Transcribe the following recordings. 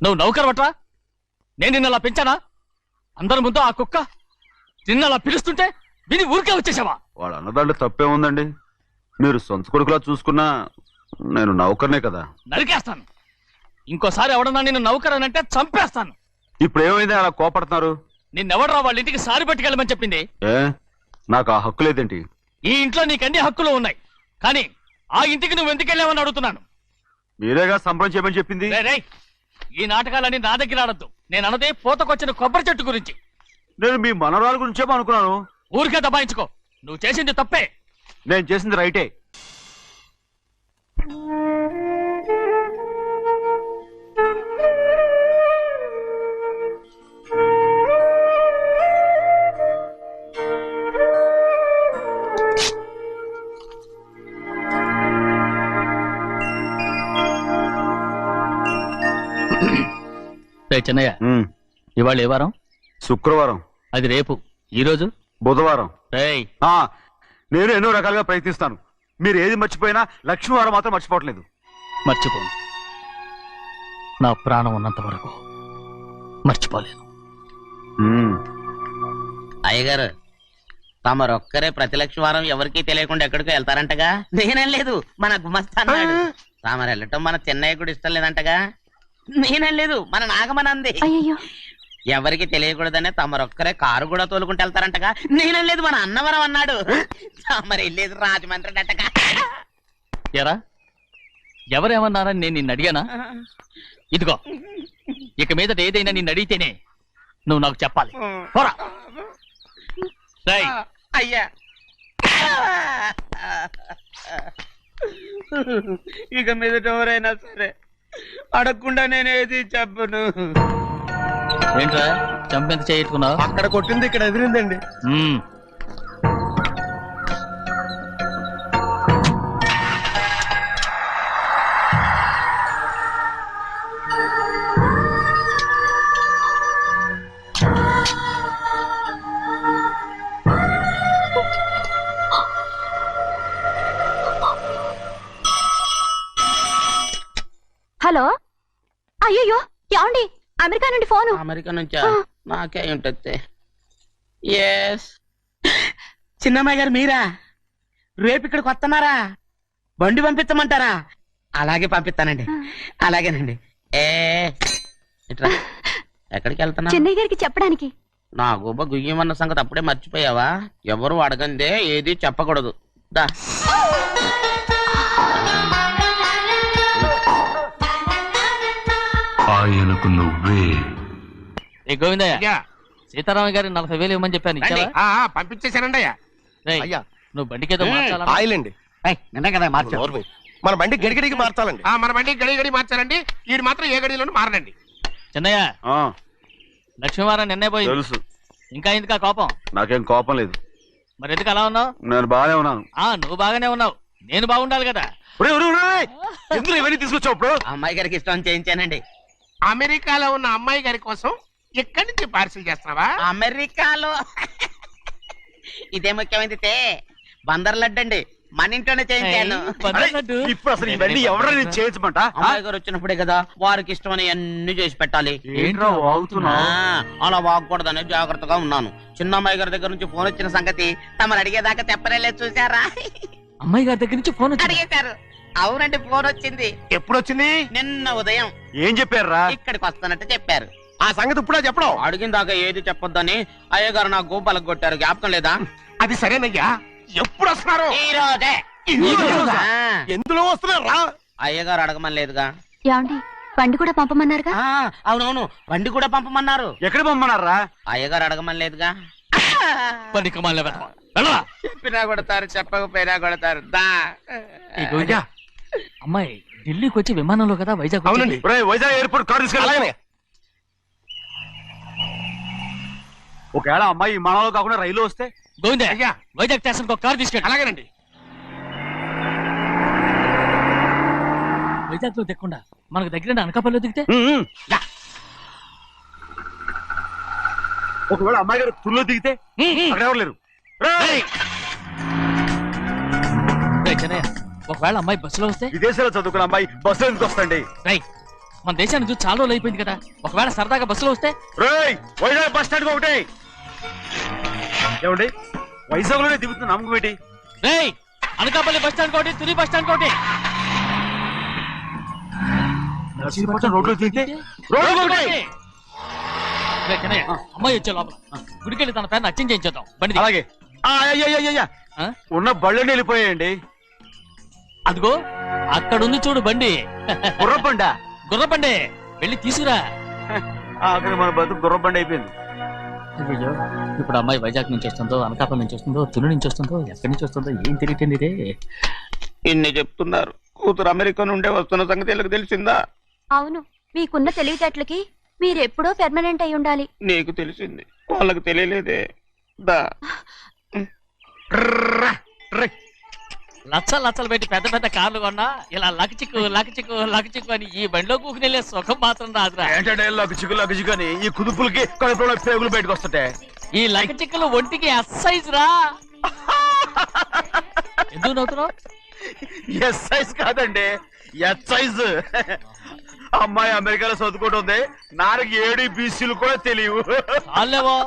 నువ్వు నౌకరవట్రా? నేను నిన్నలా పెంచానా? అందరి ముందు ఆ కుక్క నిన్నలా పిలుస్తుంటే విని ఊరికే వచ్చేసావా? వాడు అన్నదాంట్లో తప్పే ఉందండి. మీరు సొంత కొడుకులా చూసుకున్నా నేను నౌకర్నే కదా. నరికేస్తాను. ఇంకోసారి ఎవడన్నా నిన్ను నౌకరనంటే చంపేస్తాను. ఇప్పుడు ఏమైంది అలా కోపడుతున్నారు? నిన్నెవడరా వాళ్ళ ఇంటికి సారి పట్టుకెళ్ళమని చెప్పింది? ఏ నాకు ఆ హక్కు లేదేంటి? ఈ ఇంట్లో నీకన్ని హక్కులు ఉన్నాయి, కానీ ఆ ఇంటికి నువ్వు ఎందుకు వెళ్ళావని అడుగుతున్నాను. మీరేగా సంబరం చేయమని చెప్పింది. రేయ్, ఈ నాటకాలన్నీ నా దగ్గర ఆడద్దు. నేను అన్నదే పూతకొచ్చిన కొబ్బరి చెట్టు గురించి. నేను మీ మనవరాల గురించేమో అనుకున్నాను. ఊరికే దబాయించుకో. నువ్వు చేసింది తప్పే. నేను చేసింది రైటే. చిన్నయ్య, ఇవాళ ఏ వారం? శుక్రవారం. అది రేపు. ఈ రోజు బుధవారం. రేయ్, నేను ఎన్నో రకాలుగా ప్రయత్నిస్తాను. మీరు ఏది మర్చిపోయినా లక్ష్మీవారం మాత్రం మర్చిపోవట్లేదు. మర్చిపోను. నా ప్రాణం ఉన్నంత వరకు మర్చిపోలేను. అయ్యగారు, తమరొక్కరే ప్రతి లక్షవారం ఎవరికీ తెలియకుండా ఎక్కడికో వెళ్తారంటగా? నేనేం లేదు, మన గుమస్తా అన్నాడు. తామరు వెళ్ళటం మన చెన్నయ్య కూడా ఇష్టం లేదంటగా? నేనేం లేదు, మన నాగమనంది. ఎవరికి తెలియకూడదనే తమరొక్కరే కారు కూడా తోలుకుంటూ వెళ్తారంటగా? నేనేం లేదు, మన అన్నవరం అన్నాడు. తమరు వెళ్ళేది రాజమండ్రి అంటగా. ఎరా, ఎవరేమన్నారని నేను నిన్ను అడిగానా? ఇదిగో, ఇక మీదట ఏదైనా నిన్ను అడిగితేనే నువ్వు నాకు చెప్పాలి. పోరా. అయ్యా, ఇక మీదట ఎవరైనా సరే అడగకుండా నేనేది చెప్పను. ఏంట్రా చంపెంత చేయించుకున్నావు? అక్కడ కొట్టింది ఇక్కడ ఎదిరిందండి. హలో, అయ్యో ఏమండి? అమెరికా నుండి ఫోను. అమెరికా నుంచా? నాకే ఉంటుంది. చిన్నమ్మాయి గారు మీరా? రేపు ఇక్కడికి వస్తున్నారా? బండి పంపిస్తామంటారా? అలాగే పంపిస్తానండి. అలాగేనండి. ఇట్రా. ఎక్కడికి వెళ్తున్నా? చెన్నై గారికి చెప్పడానికి. నా గుబ్బ గుయ్యమన్న సంగతి అప్పుడే మర్చిపోయావా? ఎవరు అడగందే ఏది చెప్పకూడదు. దా. ఆయనకు నువ్వే. గోవిందయ్య, సీతారామ గారి 40,000 ఇవ్వమని చెప్పాను. పంపించేశానండి. అయ్యా, నువ్వు బండికేదో ఆయిల్ అండి. నిన్న కదా మార్చారు. మన బండి గడిగడికి మార్చాలండి. మన బండి గడిగడి మార్చాలండి. వీడు మాత్రం ఏ గడిలోనూ మారనండి. చిన్నయ్య, లక్ష్మీవారం నిన్నే పోయి తెలుసు. ఇంకా ఎందుకా కోపం? నాకేం కోపం లేదు. మరి ఎందుకు అలా ఉన్నావు? నేను బాగానే ఉన్నాను. నువ్వు బాగానే ఉన్నావు, నేను బాగుండాలి కదా. ఎందుకు ఇవన్నీ తీసుకొచ్చావు? ఇప్పుడు అమ్మాయి గారికి ఇష్టం చేయించానండి. అమెరికాలో ఉన్న అమ్మాయి గారి కోసం ఎక్కడి నుంచి పార్సిల్ చేస్తున్నావా? అమెరికాలో ఇదే ముఖ్యమైనది. బందర్ లడ్డు అండి, మన ఇంట్లోనే చేయించాను. ఇప్పుడు అసలు ఇవన్నీ ఎవరైనా చేయించమంట? అమ్మాయి గారు వచ్చినప్పుడే కదా వారికి ఇష్టమని అన్ని చేసి పెట్టాలి. అలా వాగకూడదని జాగ్రత్తగా ఉన్నాను. చిన్న అమ్మాయి గారి దగ్గర నుంచి ఫోన్ వచ్చిన సంగతి తమరు అడిగేదాకా చెప్పలేదు. చూసారా? అమ్మాయి గారి దగ్గర నుంచి ఫోన్ అడిగేశారు. అవునండి, ఫోన్ వచ్చింది. ఎప్పుడు వచ్చింది? నిన్న ఉదయం. ఏం చెప్పారా? ఇక్కడికి వస్తానంటే చెప్పారు. ఆ సంగతి ఇప్పుడే చెప్పడం. అడిగిన దాకా ఏది చెప్పొద్దని అయ్యగారు నా గోపాలకు కొట్టారు. జ్ఞాపకం లేదా? అది సరేనయ్యా, ఎప్పుడు వస్తున్నారు? ఈ రోజే. ఎందులో వస్తున్నారా? అయ్యగారు అడగమని లేదుగా. ఏమండి, బండి కూడా పంపమన్నారుగా? అవునవును, బండి కూడా పంపమన్నారు. ఎక్కడ పంపమన్నారా? అయ్యగారు అడగమని లేదుగా. చెప్పినా కొడతారు, చెప్పకపోయినా కొడతారు. అమ్మాయి ఢిల్లీకి వచ్చి విమానంలో కదా వైజాగ్. అవునండి. వైజాగ్ ఎయిర్పోర్ట్ కార్ తీసుకెళ్ళి. ఒకవేళ అమ్మాయి విమానంలో కాకుండా రైలు వస్తే? గోవిందే, వైజాగ్ స్టేషన్ కార్ తీసుకెళ్ళి. అలాగేనండి. వైజాగ్ లో దిక్కుండా మనకు దగ్గర అనకాపల్లిలో దిగితే? ఒకవేళ అమ్మాయి గారు తుల్లో దిగితే? అక్కడ ఎవరు లేరు. ఒకవేళ అమ్మాయి బస్సులో వస్తే? విదేశాల్లో చదువుకున్న అమ్మాయి బస్సులో ఎందుకు వస్తండి? మన దేశాన్ని చూసి చాలా రోజులు అయిపోయింది కదా, ఒకవేళ సరదాగా బస్సులో వస్తే. రేయ్ వైజాగ్ బస్ స్టాండ్ ఒకటి ఏమండి, వైజాగ్ లోనే దిగుతున్న నమ్మకం ఏంటి? రేయ్ అనకాపల్లి బస్ స్టాండ్ కోటి, తుని బస్ స్టాండ్ కోటి. నర్సీపట్నం రోడ్లో దిగితే రోడ్డు ఒకటి. రేయ్ కన్నయ్య, అమ్మాయి వచ్చే లోపల గుడికెళ్ళి తన పేరుని అచ్చం చేయించేద్దాం బండి దిగు. అలాగే. అయ్యయ్యయ్యయ్య, ఆ? ఉన్న బళ్ళని వెళ్ళిపోయాయండి. అదిగో అక్కడుంది చూడు బండి. గుర్రబండా? గుర్రబండి, వెళ్ళి తీసుకురా. ఆఖరి మన బతుకు గుర్రబండి అయిపోయింది. అయ్యో, ఇప్పుడు అమ్మాయి వైజాగ్ నుంచి వస్తుందో, అనకాపల్లి నుంచి వస్తుందో, తుని నుంచి వస్తుందో, ఎక్కడి నుంచి వస్తుందో ఏం తెలియటండి ఇదే. ఇన్ని చెప్తున్నారు, కూతురు అమెరికా నుండే వస్తున్న సంగతి వీళ్ళకి తెలిసిందా? అవును, మీకున్న తెలివితేటలకి మీరెప్పుడో పెర్మనెంట్ అయి ఉండాలి. నీకు తెలిసింది, వాళ్ళకి తెలియలేదే. దా లచ్చలు లచ్చలు పెట్టి పెద్ద పెద్ద కార్లు కొన్నా ఇలా లకచిక్కు లకచిక్కు లకచిక్కు అని ఈ బండిలో కూకుని వెళ్ళే సుఖం మాత్రం రాదురా. ఏంటంటే లగచిక్కు అని ఈ కుదుపులకి కడుపులో పేగులు బయటకు వస్తుంటాయి. ఈ లకచిక్కులు ఒంటికి ఎక్సైజ్ రా. ఎందుకు నవ్వుతున్నావు? ఎస్ సైజ్ కాదండి, ఎస్ సైజ్. అమ్మాయి అమెరికాలో చదువుకుంటుంది, నాకు 7 బీసీలు కూడా తెలియవు. చాలేవో,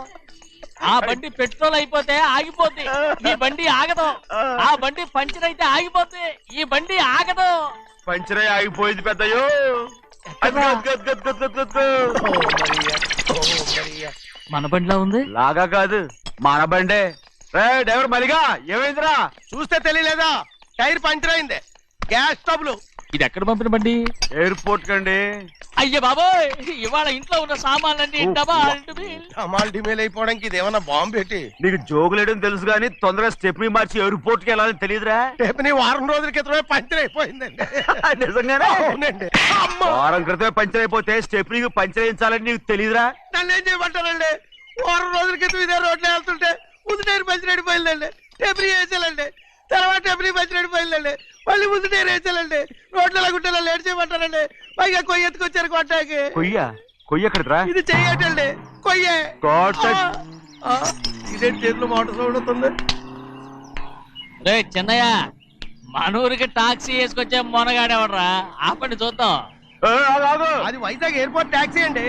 ఆ బండి పెట్రోల్ అయిపోతే ఆగిపోద్ది, ఈ బండి ఆగదు. ఆ బండి పంచర్ అయితే ఆగిపోద్ది, ఈ బండి ఆగదు. పంచరే ఆగిపోయింది పెద్దయ్యో. మన బండిలా ఉంది. లాగా కాదు, మన బండే. రే డ్రైవర్ మలిగా, ఏమైందిరా? చూస్తే తెలియలేదా? టైర్ పంచర్ అయింది. Gas trouble. ఇది ఎక్కడ పంపిన బండి? ఎయిర్పోర్ట్ కండి. అయ్య బాబోయ్, ఇవాళ ఇంట్లో ఉన్న సామాన్లన్నీ డబాల్ అమాల్ డిమేల్ అయిపోవడానికి ఇది ఏమన్నా బాంబు పెట్టి. నీకు జోగులేయడం తెలుసు కానీ తొందరగా స్టెప్ని మార్చి ఎయిర్పోర్ట్ కి వెళ్ళాలని తెలియదురా? రేపు వారం రోజుల క్రితమే పంచర్ అయిపోయిందండి. నిజంగానే? అవునండి. వారం క్రితమే పంచర్ అయిపోతే స్టెప్నీకి పంచర్ వేయించాలని నీకు తెలియదురా? నన్ను ఏం చేయమంటారండి? వారం రోజుల క్రితం ఇదే రోడ్లో వెళ్తుంటే ముందు టైర్ పంచర్ అయిపోయిందండి. టెబ్రీ వేసాలండి, తర్వాత టెబ్రీ పంచర్ అయిపోయిందండి, మళ్ళీ ముందు టైర్ వేసాలండి. రోడ్లు ఎలా గుట్టేలా లేట్ చేయమంటారండి? పైగా కొయ్య ఎత్తుకొచ్చారు కొట్టాకి. కొయ్య ఎక్కడిరా? ఇది చెయ్యటండి, కొయ్యే. ఇదే చేతులు మోటార్ సౌండ్ అవుతుంది. రే చిన్నయ్య, మనూరికి టాక్సీ వేసుకొచ్చే మొనగాడేవడరా, ఆపండి చూద్దాం. అది వైజాగ్ ఎయిర్పోర్ట్ టాక్సీ అండి.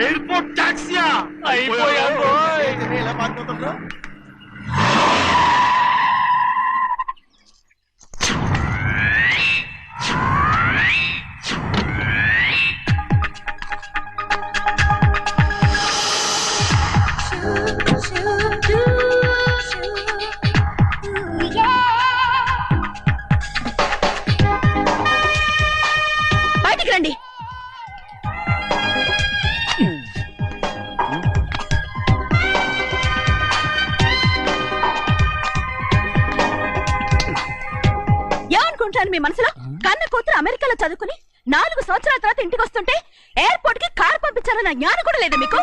ఎయిర్పోర్ట్ టాక్సీయా? ఇలా పారిపోతుండ్రు. బయటికి రండి. ఏమనుకుంటాను మీ మనసులో? కన్న కూతురు అమెరికాలో చదువుకుని 4 సంవత్సరాల తర్వాత ఇంటికి వస్తుంటే ఎయిర్పోర్ట్ కి కారు పంపించాలన్న జ్ఞానం కూడా లేదా మీకు?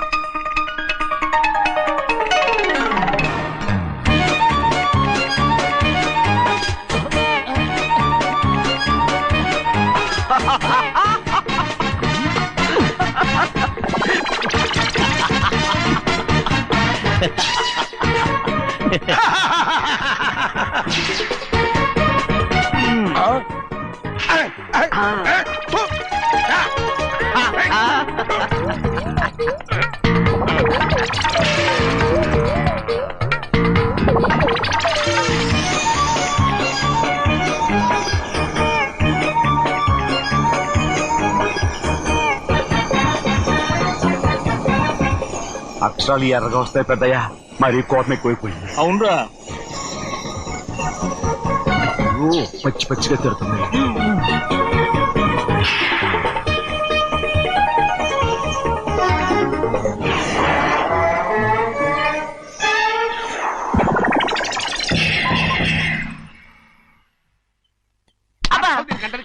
అక్షరాలు ఎర్రగా వస్తాయి పెద్దయ్యా, మరి కోపం ఎక్కువైపోయింది. అవునరా, పచ్చి పచ్చిగా తిడుతుంది.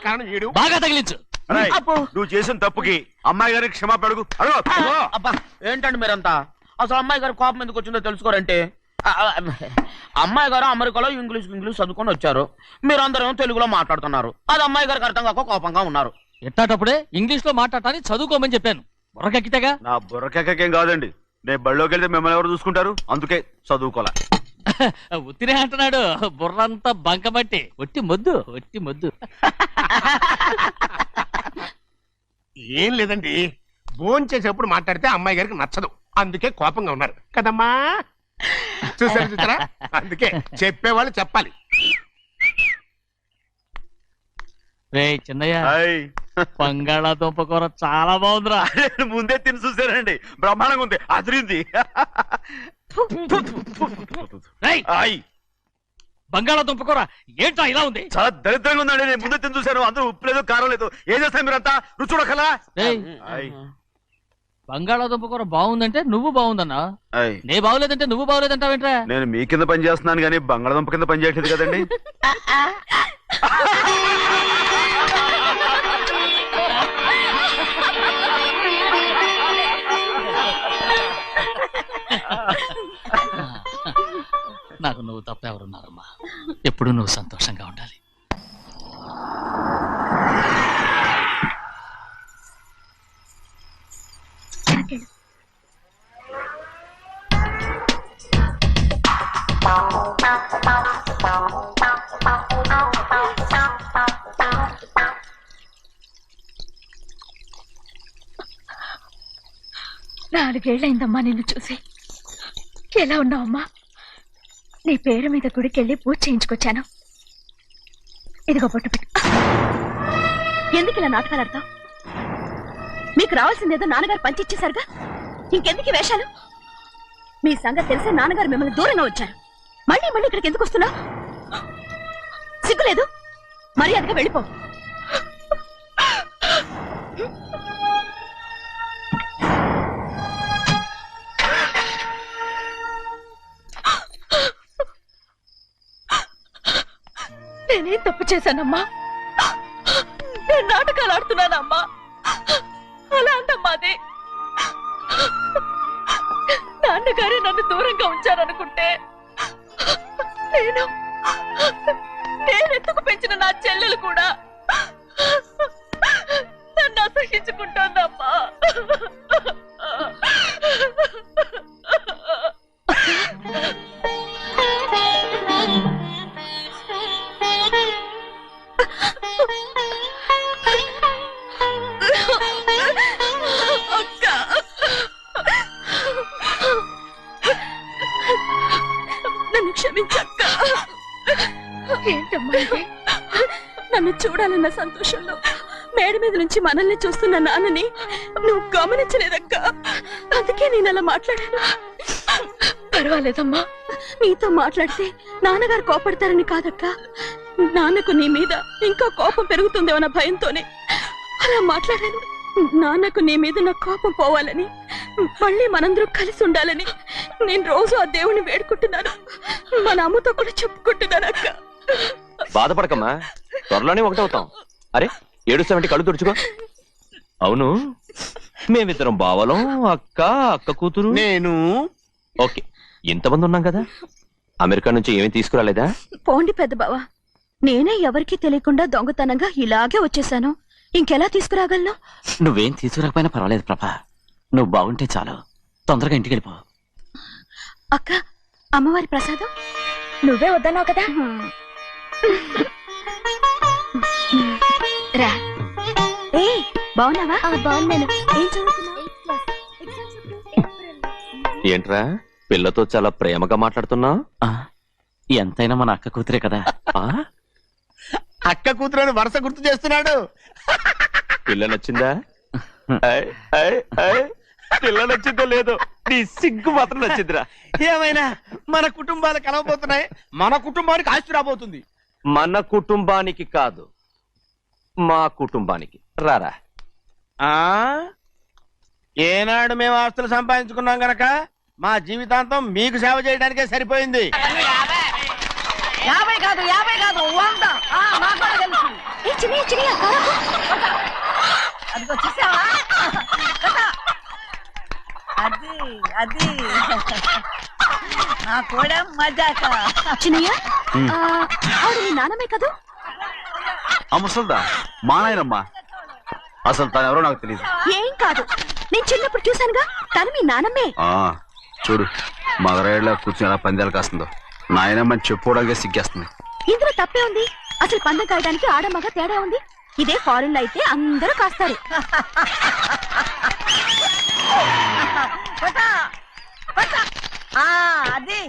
కారణం ఏడు. బాగా తగిలించు. రేయ్, నువ్వు చేసిన తప్పుకి అమ్మాయి గారికి క్షమాపణ అడుగు. అబ్బా ఏంటండి మీరంతా? అసలు అమ్మాయి గారు కోపం ఎందుకు వచ్చిందో తెలుసుకోరంటే, అమ్మాయి గారు అమెరికాలో ఇంగ్లీష్ చదువుకొని వచ్చారు, మీరందరూ తెలుగులో మాట్లాడుతున్నారు. అది అమ్మాయి గారికి అర్థం కాక కోపంగా ఉన్నారు. ఎట్టాటప్పుడే ఇంగ్లీష్ లో మాట్లాడటానికి చదువుకోమని చెప్పాను. బుర్రకెక్కితేగా. నా బుర్రకేకేం కాదండి, నేను బళ్ళోకి వెళ్తే మిమ్మల్ని ఎవరు చూసుకుంటారు, అందుకే చదువుకోలే. ఉత్తినే అంటున్నాడు, బుర్రంతా బంకమట్టి. ఒట్టి మొద్దు. ఏం లేదండి, భోజనం చేసేప్పుడు మాట్లాడితే అమ్మాయి గారికి నచ్చదు, అందుకే కోపంగా ఉన్నారు కదమ్మా. చూసారా, అందుకే చెప్పేవాళ్ళు చెప్పాలి. రే చిన్నయ్య, హాయ్. బంగాళాదుంప కూర చాలా బాగుందిరా. నేను ముందే తిని చూసానండి, బ్రహ్మాండంగా ఉంది, అదిరింది. రేయ్, హాయ్. బంగాళాదుంప కూర ఏంటా ఇలా ఉంది? చాలా దరిద్రంగా ఉందండి, నేను ముందే తిని చూశాను, అందరూ ఉప్పు లేదు కారం లేదు. ఏం చేస్తాను మీరంతా, రుచి చూడకలా. రేయ్, హాయ్. బంగాళాదుంప కూర బాగుందంటే నువ్వు బాగుందన్నా, హాయ్. నే బాగులేదంటే నువ్వు బాగులేదంటావేంట్రా? నేను మీ కింద పని చేస్తున్నాను కానీ బంగాళదుంప కింద పని చేయట్లేదు కదండి. నాకు నువ్వు తప్ప ఎవరున్నారమ్మా? ఎప్పుడు నువ్వు సంతోషంగా ఉండాలి. నాలుగేళ్లైందమ్మా నిన్ను చూసి. ఎలా ఉన్నావమ్మా? నీ పేరు మీద గుడికెళ్ళి పూజ చేయించుకొచ్చాను. ఇదిగో బొట్టు పెట్టు. ఎందుకు ఇలా నాటకాలు ఆడతావు? మీకు రావాల్సిందేదో నాన్నగారు పంచిచ్చేశారుగా, ఇంకెందుకు ఈ వేషాలు? మీ సంగతి తెలిసే నాన్నగారు మిమ్మల్ని దూరంగా వచ్చారు. మళ్ళీ మళ్ళీ ఇక్కడికి ఎందుకు వస్తున్నావు? సిగ్గులేదు? మర్యాదగా వెళ్ళిపో. నేనేం తప్పు చేశానమ్మా? నేను నాటకాలు ఆడుతున్నానమ్మా. అలా అందమ్మాది. నాన్నగారే నన్ను దూరంగా ఉంచారనుకుంటే నేనెత్తుకు పెంచిన నా చెల్లెలు కూడా నన్ను అసహించుకుంటోందమ్మా. నన్ను క్షమించక్క. ఏంటమ్మా ఇది? నన్ను చూడాలన్న సంతోషంలో మేడ మీద నుంచి మనల్ని చూస్తున్న నాన్నని నువ్వు గమనించలేదక్క. అందుకే నేను అలా మాట్లాడాను. పర్వాలేదమ్మా, నీతో మాట్లాడితే నాన్నగారు కోపడతారని కాదక్క. నాన్నకు నీ మీద ఇంకా కోపం పెరుగుతుందేమన్న భయంతోనే అలా మాట్లాడాను. నాన్నకు నీ మీద నా కోపం పోవాలని, మళ్ళీ మనందరూ కలిసి ఉండాలని నేను రోజు ఆ దేవుణ్ణి వేడుకుంటున్నాను. మన అమ్మతో కూడా చెప్పుకుంటున్నాను అక్క. బాధపడకమ్మా, త్వరలోనే ఒకటవుతాం. అరే ఏడుస్తామంటే కళ్ళు తుడుచుకో. అవును, మేమిద్దరం బావలం, అక్క కూతురు, నేను ఓకే. ఇంతమంది ఉన్నాం కదా, అమెరికా నుంచి ఏమీ తీసుకురాలేదా? పోండి పెద్ద బావ, నేనే ఎవరికీ తెలియకుండా దొంగతనంగా ఇలాగే వచ్చేసాను. ఇంకెలా తీసుకురాగలను? నువ్వేం తీసుకురాకపోయినా పర్వాలేదు ప్రభా, నువ్వు బాగుంటే చాలు. తొందరగా ఇంటికి వెళ్ళిపో. అక్క, అమ్మవారి ప్రసాదం నువ్వే వద్దన్నావు కదా. రా. ఏ బాగున్నావా? బాగున్నాను. ఏం చదువుతున్నావు? ఏంట్రా పిల్లతో చాలా ప్రేమగా మాట్లాడుతున్నావు? ఎంతైనా మన అక్క కూతురే కదా. అక్క కూతురని వరుస గుర్తు చేస్తున్నాడు. పిల్ల నచ్చిందా? పిల్ల నచ్చిందో లేదో, నీ సిగ్గు మాత్రం నచ్చిందిరా. ఏమైనా మన కుటుంబాలు కలవబోతున్నాయి, మన కుటుంబానికి ఆస్తి రాబోతుంది. మన కుటుంబానికి కాదు, మా కుటుంబానికి. రారా. ఏనాడు మేము ఆస్తులు సంపాదించుకున్నాం గనక మా జీవితాంతం మీకు సేవ చేయడానికే సరిపోయింది. 50 కాదు 100. నాకు కూడా తెలుసు. అదిగో చూసావా? అది నా కూడా మజాక. చిన్నయ్య, ఆవిడ నీ నాన్నమే కదా? ఆ ముసల్దా మా నాయనమ్మా, అసలు తను ఎవరో నాకు తెలియదు. ఏం కాదు, నేను చిన్నప్పుడు చూశానుగా, తను మీ నాన్నమ్మే. చూడు మదరేళ్ళ కూర్చుని ఎలా పందాలు కాస్తుందో. నాయనమ్మని చెప్పుకోవడానికి సిగ్గేస్తుంది. ఇందులో తప్పే ఉంది? అసలు పందెం కాయడానికి ఆడమగ తేడా ఉంది. ఇదే ఫారెన్ లో అయితే అందరూ కాస్తారు. అది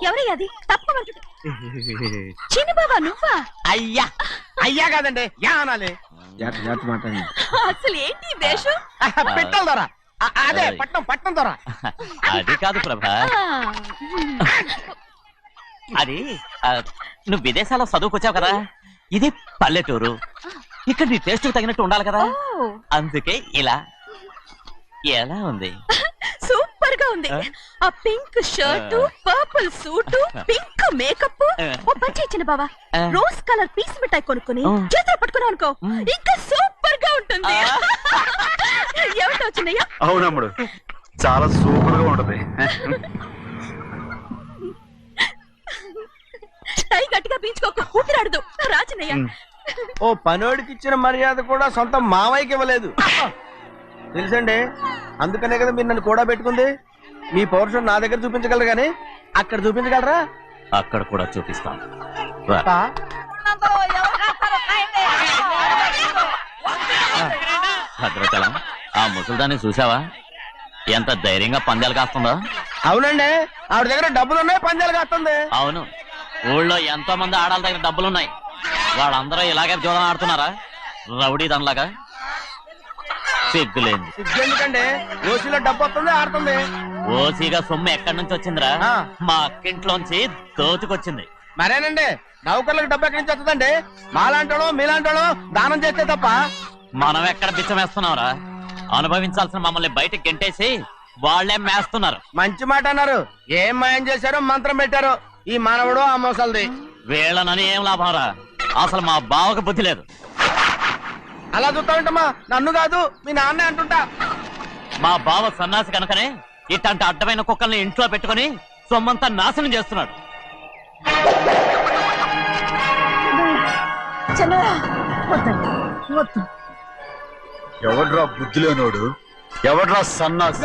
ఎవరయ్యా అది? తప్పమంటుంది. చిన్ని బాబా నువ్వా? అయ్యా అయ్యా కాదండి యా అనాలి. అసలు ఏంటి ఈ వేషం? పెట్టాలి దొర. అదే పట్నం పట్నం దొర. అది కాదు ప్రభా, అది నువ్వు విదేశాల్లో చదువుకొచ్చావు కదా, ఇది పల్లెటూరు, ఇక్కడ నీ టేస్ట్ తగినట్టు ఉండాలి కదా, ఓ, అందుకే ఇలా. ఎలా ఉంది? సూపర్ గా ఉంది. ఆ pink shirt, purple suit, pink makeup. ఓ పని చిన్న బాబా, రోజ్ కలర్ పీస్ మిఠాయి కొనుక్కొని చేతిలో పట్టుకున్నావు అనుకో, ఇంకా సూపర్ గా ఉంటుంది. ఎవరితో వచ్చిందయ్యా? అవునమ్ముడు, చాలా సూపర్ గా ఉంటది. టై గట్టిగా పీంచుకోక ఊపిరాడదు. రాజనయ్య, ఓ పనోడికి ఇచ్చిన మర్యాద కూడా సొంత మావయ్యకి ఇవ్వలేదు తెలుసండి. అందుకనే కదా మీరు నన్ను కూడా పెట్టుకుంది. మీ పౌరుషం నా దగ్గర చూపించగలరు గానీ అక్కడ చూపించగలరా? అక్కడ కూడా చూపిస్తాను. రా. పా. భద్రాచలం, ఆ ముసల్దాన్ని చూసావా? ఎంత ధైర్యంగా పందాలు కాస్తుందో. అవునండి, ఆవిడ దగ్గర డబ్బులు ఉన్నాయి, పందాలు కాస్తుంది. అవును, ఊళ్ళో ఎంతో మంది ఆడాళ్ళ దగ్గర డబ్బులున్నాయి, వాళ్ళందరూ ఇలాగే జోదం ఆడుతున్నారా రౌడీ దానిలాగా? సిగ్గులేదు. ఎందుకండి ఓసీలో డబ్బు వస్తుంది, ఆడుతుంది. ఓసీగా సొమ్ము ఎక్కడి నుంచి వచ్చిందిరా? ఆ. మా అక్కింట్లోంచి దోచుకొచ్చింది. మరేనండి, నౌకర్లకు డబ్బు ఎక్కడి నుంచి వస్తుందండి? మాలాంటోళ్ళు మీలాంటోళ్ళు దానం చేస్తే తప్ప. మనం ఎక్కడ బిచ్చం వేస్తున్నావురా? అనుభవించాల్సిన మమ్మల్ని బయటకు గెంటేసి వాళ్లే మేస్తున్నారు. మంచి మాట అన్నారు. ఏం మాయం చేశారో మంత్రం పెట్టారో ఈ మానవుడు ఆ మోసల్ది. వీళ్ళనని ఏం లాభం రా? అసలు మా బావకు బుద్ధి లేదు. అలా చూస్తా ఉంటామా? నన్ను కాదు మీ నాన్నే అంటుంటా. మా బావ సన్నాసి కనుకనే ఇట్లాంటి అడ్డమైన కుక్కల్ని ఇంట్లో పెట్టుకుని సొమ్మంతా నాశనం చేస్తున్నాడు. ఎవడ్రా బుద్ధి లేనోడు? ఎవడ్రా సన్నాసి?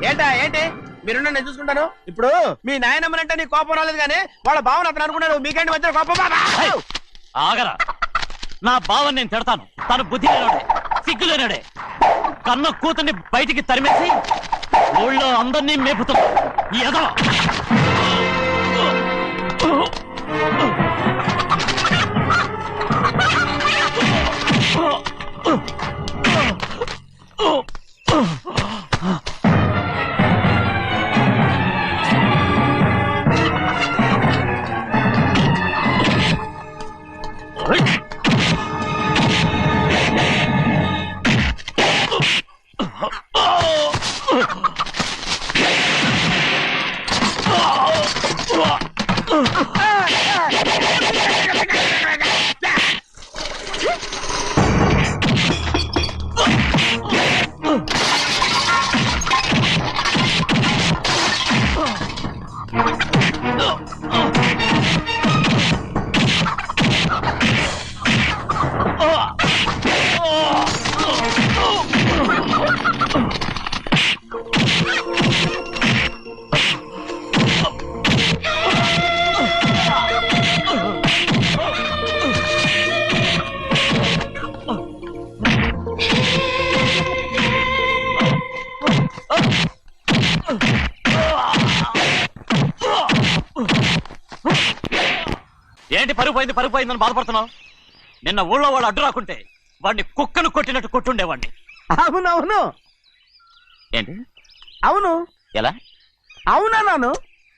ఏంటా ఏంటి? మీరు నేను చూసుకుంటాను. ఇప్పుడు మీ నాయనమ్మనంటే నీ కోపం రాలేదు కానీ వాళ్ళ భావన అతను అనుకున్నాడు. మీకేంటి మధ్య కోపం? ఆగరా, నా బావని నేను తిడతాను. తను బుద్ధి లేనాడే, సిగ్గు లేనాడే, కన్న కూతుర్ని బయటికి తరిమేసి ఊళ్ళో అందరినీ మేపుతున్నాడు. ఎదో ఏంటి పరుగు పోయిందని బాధపడుతున్నావు? నిన్న ఊళ్ళో వాళ్ళు అడ్డు రాకుంటే వాడిని కుక్కను కొట్టినట్టు కొట్టుండేవాడిని. అవునవును. ఏంటి? అవును. ఎలా? అవునన్నాను.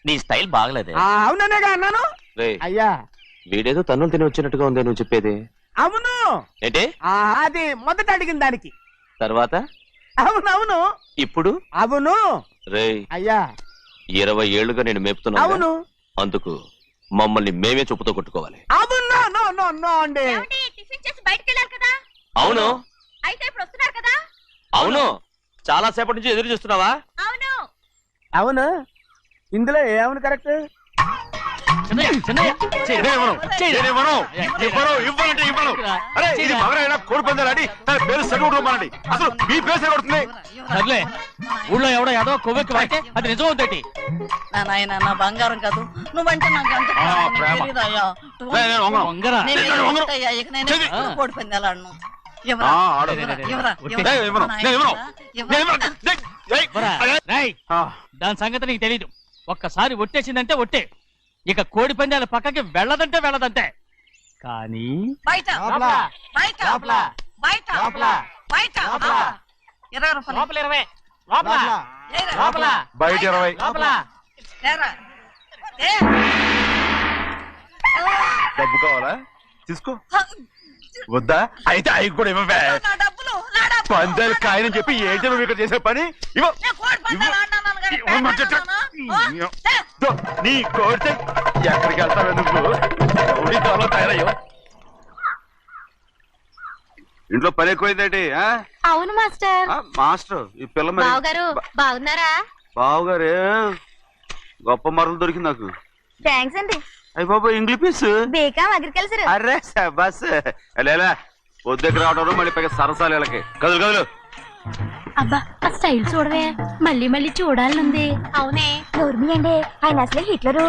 నీ స్టైల్ బాగలేదే. అవుననేగా అన్నాను. అయ్యా, వీడేదో తన్నులు తిని వచ్చినట్టుగా ఉంది నువ్వు చెప్పేది. అవును. ఏంటి? అది మొదట అడిగిన దానికి. తర్వాత? అవునవును. ఇప్పుడు? అవును. రేయ్, అయ్యా 20 ఏళ్లుగా నేను మేపుతున్నా. అవును. అందుకు మమ్మల్ని మేమే చెప్పుతో కొట్టుకోవాలి. అవును. నో నో నో అండి. టిఫిన్ చేసి బయటికి వెళ్ళారు కదా? అవును. అయితే ఇప్పుడు వస్తున్నారు కదా? అవును. చాలా సేపటి నుంచి ఎదురు చూస్తున్నావా? అవును. అవును. ఇందులో ఏమని కరెక్ట్? చిన్నయ్య, చెయ్యి. ఇవ్వనంటే ఇవ్వను. అరే ఇది మగరైనా కోడి పందాలని తన పేరు సరిగొట్టుకోమనండి. అసలు మీ పేరు సరిగొడుతుంది. సర్లే ఊళ్ళో ఎవడో ఏదో కొవ్వెక్కి వాడితే అది నిజం అవుతాయి. నా నాయన నా బంగారం కాదు నువ్వంటే నాకు అంత ఆ, ప్రేమ. తెలీదయ్యా. నేను వంగను. వంగరా నేను నేను వంగను. ఏంటయ్యా, ఇక నేను చెయ్యి. ఎప్పుడు కోడి పందాలాడను. ఎవరా? ఆ, ఆడు. ఎవరా? నేను ఇవ్వను. నేను ఇవ్వను. నేను ఇవ్వను. ఏయ్, పోరా. అరే. రేయ్, ఆ, దాని సంగతి నీకు తెలీదు. ఒక్కసారి ఒట్టేసిందంటే ఒట్టే. ఇక కోడి పందాల పక్కకి వెళ్ళదంటే వెళ్ళదంటే. కానీ బయట బయట బయట బయట 20 రూపాయలు. ఏరా. బయట 20. ఏరా. ఏ. డబ్బు కావాలా తీసుకో. వద్దా అయితే అవి కూడా ఇవ్వవే. నా డబ్బులు. పందాలు కాయని చెప్పి ఏంటి నువ్వు ఇక్కడ చేసే పని ఇవ్వ. నేను కోడి పందాలు ఆడినాను కానీ ఇవ్వమంటే ఆడినానా? దో, నీ కోరితే ఎక్కడికి వెళ్తావే నువ్వు? ఎవడి త్వరలో తయారయ్యో. ఇంట్లో పని ఎక్కువైందేంటి? అవును మాస్టర్. మాస్టర్ ఈ పిల్ల మరి బావగారు బాగున్నారా? బావుగారే గొప్ప మరలు దొరికింది నాకు. థ్యాంక్స్ అండి. అయ్యి బాబా ఇంగ్లీష్ పీస్. BCom agriculture. అరే బస్ లేలా పొద్దుకు రావడం మళ్ళీ పైగా సరసాలు వీళ్ళకి. కదులు కదులు. అబ్బా ఆ స్టైల్ చూడవే, మళ్ళీ మళ్ళీ చూడాలనుంది. అవునే నోర్మి అండి, ఆయన అసలే హిట్లరు.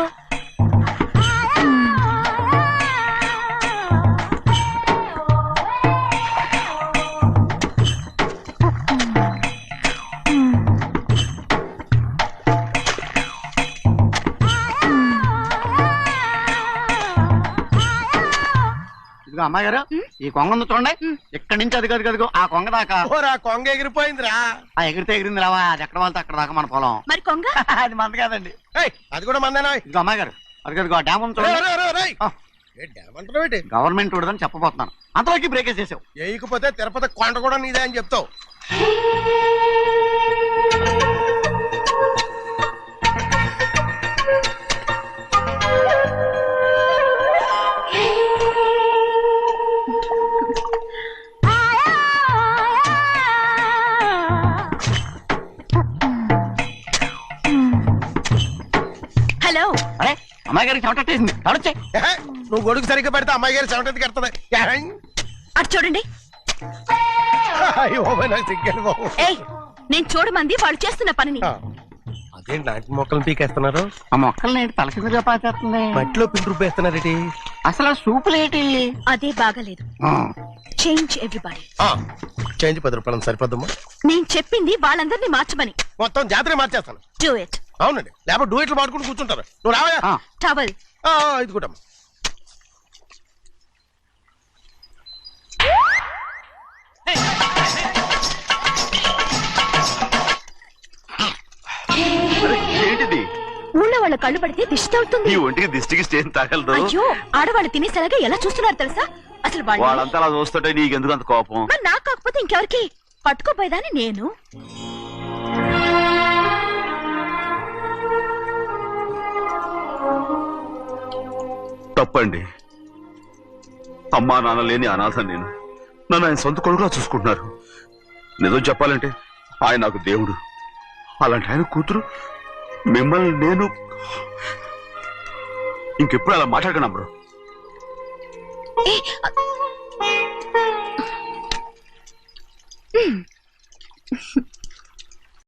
ఇదిగో అమ్మాయి ఈ కొంగ ఉంది చూడండి. ఇక్కడి నుంచి అది కదిగో ఆ కొంగ దాకా. ఓరా కొంగ ఎగిరిపోయిందిరా. ఆ ఎగిరితే ఎగిరింది రావా, అది ఎక్కడ వాళ్ళతో అక్కడ దాకా మన పొలం. మరి కొంగ అది మంద కాదండి. ఏయ్, అది కూడా మందేనా? ఇదిగో అమ్మాయి గారు అది కదిగో డ్యామ్ ఉంది చూడండి. ఆ. ఏమంటావు? గవర్నమెంట్ ఉండదని చెప్పబోతున్నాను, అంతలోకి బ్రేకేజ్ చేసావు. వేయకపోతే తిరుపతి కొండ కూడా నీదే అని చెప్తావు. హలో. అరే అమ్మాయి గారికి చెమటేసింది, తడొచ్చే. ఏహే, నువ్వు గొడుగు సరిగ్గా పెడితే అమ్మాయి గారి చెమటది కడుతుంది. అటు చూడండి. నాకు సిగ్గాను బాబు. ఏయ్, నేను చూడమంది వాళ్ళు చేస్తున్న పనిని. అదేంటి నాటి మొక్కలు పీకేస్తున్నారు? ఆ మొక్కల్ని తల కిందగా పాచేస్తుంది. మట్టిలో పిండి రూపేస్తున్నారేటి? అసలు సూపులేటి. అదే బాగాలేదు. Change everybody. చేంజ్ 10 రూపాయలు సరిపోద్దమ్మా. నేను చెప్పింది వాళ్ళందరినీ మార్చమని. మొత్తం జాతర మార్చేస్తాను. Do it. అవునండి, లేకపోతే డూయిట్లు పాడుకుంటూ కూర్చుంటారు. నువ్వు రావయా? టవల్. ఇది కూడా ఏంటిది? ఊళ్ళో వాళ్ళ కళ్ళు పడితే దిష్టి అవుతుంది. ఈ ఒంటికి దిష్టికి స్టేన్ తగలదు. అయ్యో, ఆడవాళ్ళు తినేసరిగా ఎలా చూస్తున్నారు తెలుసా? అసలు వాళ్ళు వాళ్ళంతా అలా చూస్తుంటే నీకెందుకు అంత కోపం? మరి నాకు కాకపోతే ఇంకెవరికి? పట్టుకోపోయేదాన్ని నేను. తప్పండి. అమ్మా నాన్న లేని అనాథ నేను. నన్ను ఆయన సొంత కొడుకులా చూసుకుంటున్నారు. నిజం చెప్పాలంటే ఆయన నాకు దేవుడు. అలాంటి ఆయన కూతురు మిమ్మల్ని నేను ఇంకెప్పుడు అలా మాట్లాడగలను బ్రో.